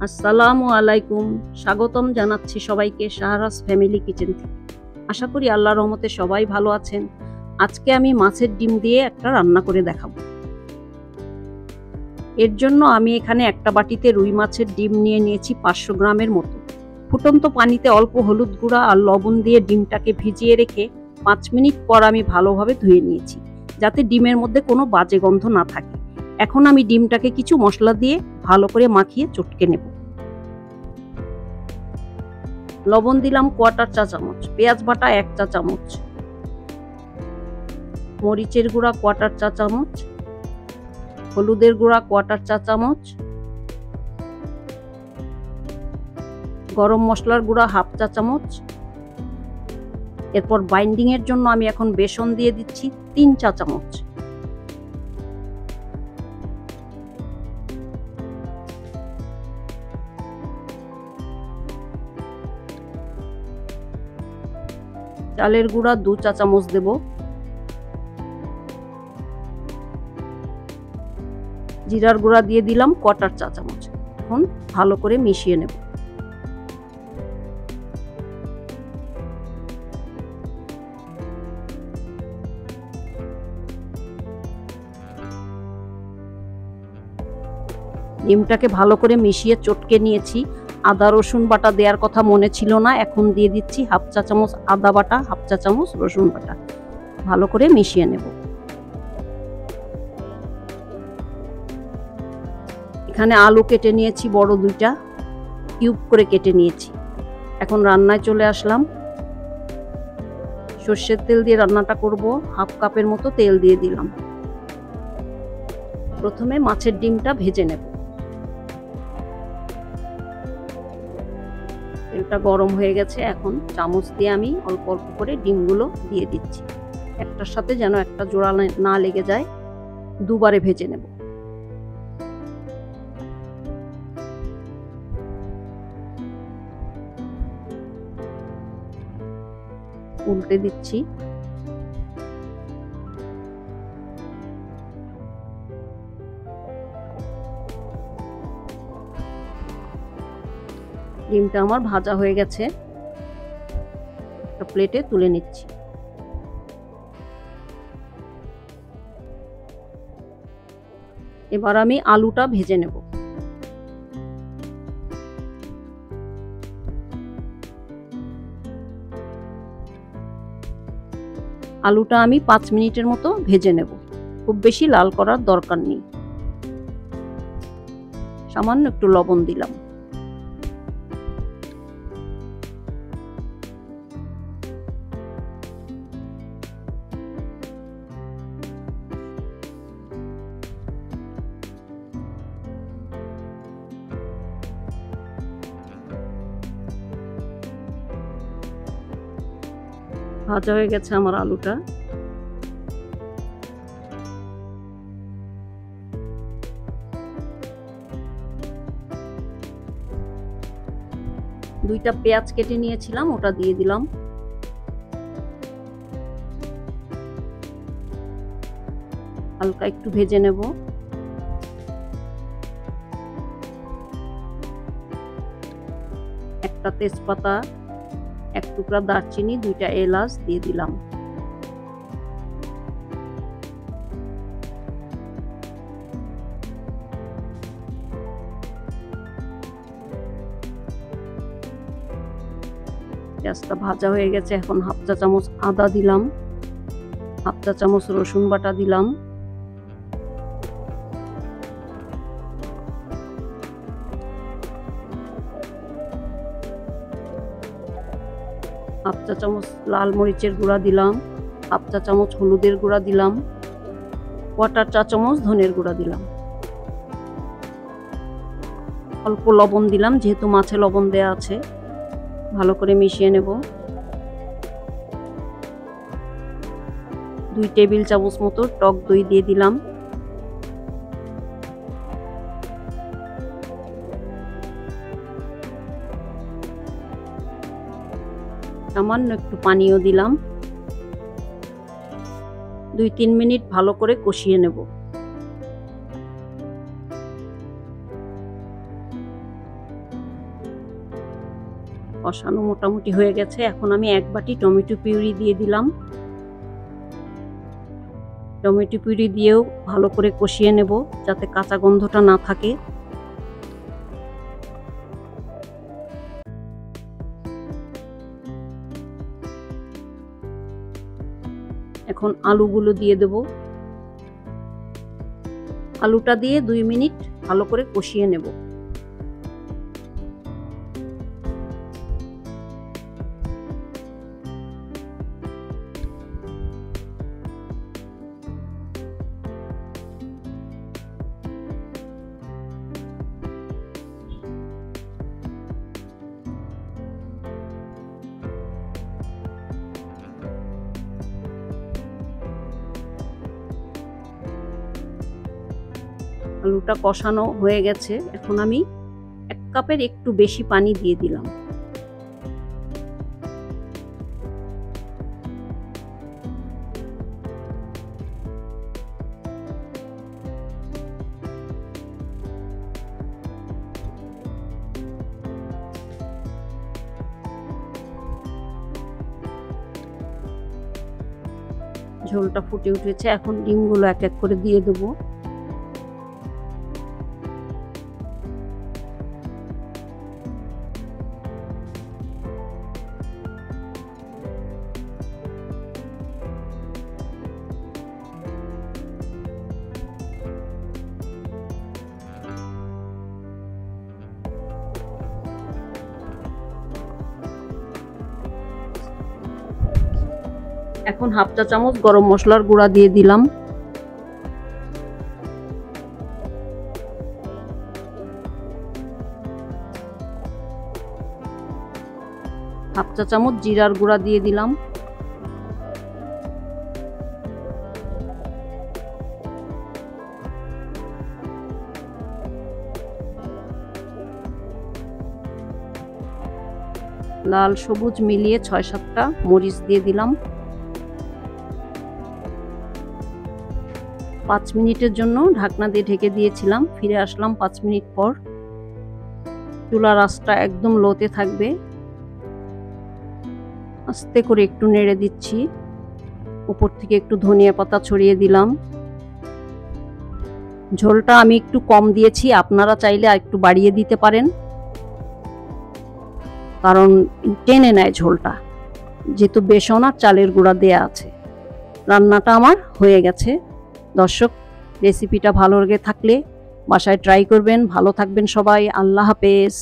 আসসালামু আলাইকুম। স্বাগতম জানাচ্ছি সবাইকে শাহরাজ ফ্যামিলি কিচেন থেকে। আশা করি আল্লাহর রহমতে সবাই ভালো আছেন। আজকে আমি মাছের ডিম দিয়ে একটা রান্না করে দেখাবো। এর জন্য আমি এখানে একটা বাটিতে রুই মাছের ডিম নিয়ে নিয়েছি 500 গ্রামের মতো। ফুটন্ত পানিতে অল্প হলুদ গুঁড়া আর লবণ দিয়ে ডিমটাকে ভিজিয়ে রেখে 5 মিনিট পর আমি ভালোভাবে ধুয়ে নিয়েছি, যাতে ডিমের মধ্যে কোনো বাজে গন্ধ না থাকে। এখন আমি ডিমটাকে কিছু মশলা দিয়ে ভালো করে মাখিয়ে চটকে নেব। লবণ দিলাম কোয়ার্টার চা চামচ, পেঁয়াজ বাটা 1 চা চামচ, মরিচের গুঁড়া কোয়ার্টার চা চামচ, হলুদের গুঁড়া কোয়ার্টার চা চামচ, গরম মশলার গুঁড়া হাফ চা চামচ। এরপর বাইন্ডিং এর জন্য আমি এখন বেসন দিয়ে দিচ্ছি 3 চা চামচ। চালের গুঁড়া 2 চা চামচ দেব। জিরার গুঁড়া দিয়ে দিলাম কোয়ার্টার চা চামচ। এখন ভালো করে মিশিয়ে নেব। ডিমটাকে ভালো করে মিশিয়ে চটকে নিয়েছি। আদা রসুন বাটা দেওয়ার কথা মনে ছিল না, এখন দিয়ে দিচ্ছি হাফ চা চামচ আদা বাটা, হাফ চা চামচ রসুন বাটা। ভালো করে মিশিয়ে নেব। এখানে আলু কেটে নিয়েছি, বড় 2টা কিউব করে কেটে নিয়েছি। এখন রান্নায় চলে আসলাম। সর্ষের তেল দিয়ে রান্নাটা করব। হাফ কাপের মতো তেল দিয়ে দিলাম। প্রথমে মাছের ডিমটা ভেজে নেব। তেলটা গরম হয়ে গেছে, এখন চামচ দিয়ে আমি অল্প অল্প করে ডিমগুলো দিয়ে দিচ্ছি। একটার সাথে যেন একটা জোড়া না লেগে যায়, দুবারে ভেজে নেব। উল্টে দিচ্ছি। ডিমটা আমার ভাজা হয়ে গেছে, একটা প্লেটে তুলে নিচ্ছি। এবার আমি আলুটা ভেজে নেব। আলুটা আমি 5 মিনিটের মতো ভেজে নেব। খুব বেশি লাল করার দরকার নেই। সামান্য একটু লবণ দিলাম। ভাজা হয়ে গেছে আমার আলুটা। দুইটা পেঁয়াজ কেটে নিয়েছিলাম, ওটা দিয়ে দিলাম। হালকা একটু ভেজে নেব। একটা তেজপাতা, 1 টুকরা দারচিনি, 2টা এলাচ দিয়ে দিলাম। পেঁয়াজটা ভাজা হয়ে গেছে, এখন হাফ চা চামচ আদা দিলাম, হাফ চা চামচ রসুন বাটা দিলাম, হাফ চা চামচ লাল মরিচের গুঁড়া দিলাম, হাফ চা চামচ হলুদের গুঁড়া দিলাম, কোয়ার্টার চা চামচ ধনের গুঁড়া দিলাম। অল্প লবণ দিলাম, যেহেতু মাছে লবণ দেয়া আছে। ভালো করে মিশিয়ে নেব। 2 টেবিল চামচ মতো টক দই দিয়ে দিলাম। সামান্য একটু পানিও দিলাম। 2-3 মিনিট ভালো করে কষিয়ে নেব। কষানো মোটামুটি হয়ে গেছে। এখন আমি 1 বাটি টমেটো পিউরি দিয়ে দিলাম। টমেটো পিউরি দিয়েও ভালো করে কষিয়ে নেব যাতে কাঁচা গন্ধটা না থাকে। এখন আলুগুলো দিয়ে দেব। আলুটা দিয়ে 2 মিনিট ভালো করে কষিয়ে নেব। আলুটা কষানো হয়ে গেছে। এখন আমি 1 কাপের একটু বেশি পানি দিয়ে দিলাম। ঝোলটা ফুটে উঠেছে। এখন ডিমগুলো এক এক করে দিয়ে দেবো। এখন হাফ চা চামচ গরম মশলার গুঁড়া দিয়ে দিলাম। হাফ চা চামচ জিরার গুঁড়া দিয়ে দিলাম। লাল সবুজ মিলিয়ে 6-7টা মরিচ দিয়ে দিলাম। 5 মিনিটের জন্য ঢাকনা দিয়ে ঢেকে দিয়েছিলাম। ফিরে আসলাম 5 মিনিট পর। চুলার আঁচটা একদম লোতে থাকবে। আস্তে করে একটু নেড়ে দিচ্ছি। উপর থেকে একটু ধনিয়া পাতা ছড়িয়ে দিলাম। ঝোলটা আমি একটু কম দিয়েছি, আপনারা চাইলে একটু বাড়িয়ে দিতে পারেন, কারণ টেনে নেয় ঝোলটা, যেহেতু বেসন আর চালের গুঁড়া দেয়া আছে। রান্নাটা আমার হয়ে গেছে। দর্শক, রেসিপিটা ভালো লেগে থাকলে বাসায় ট্রাই করবেন। ভালো থাকবেন সবাই। আল্লাহ হাফেজ।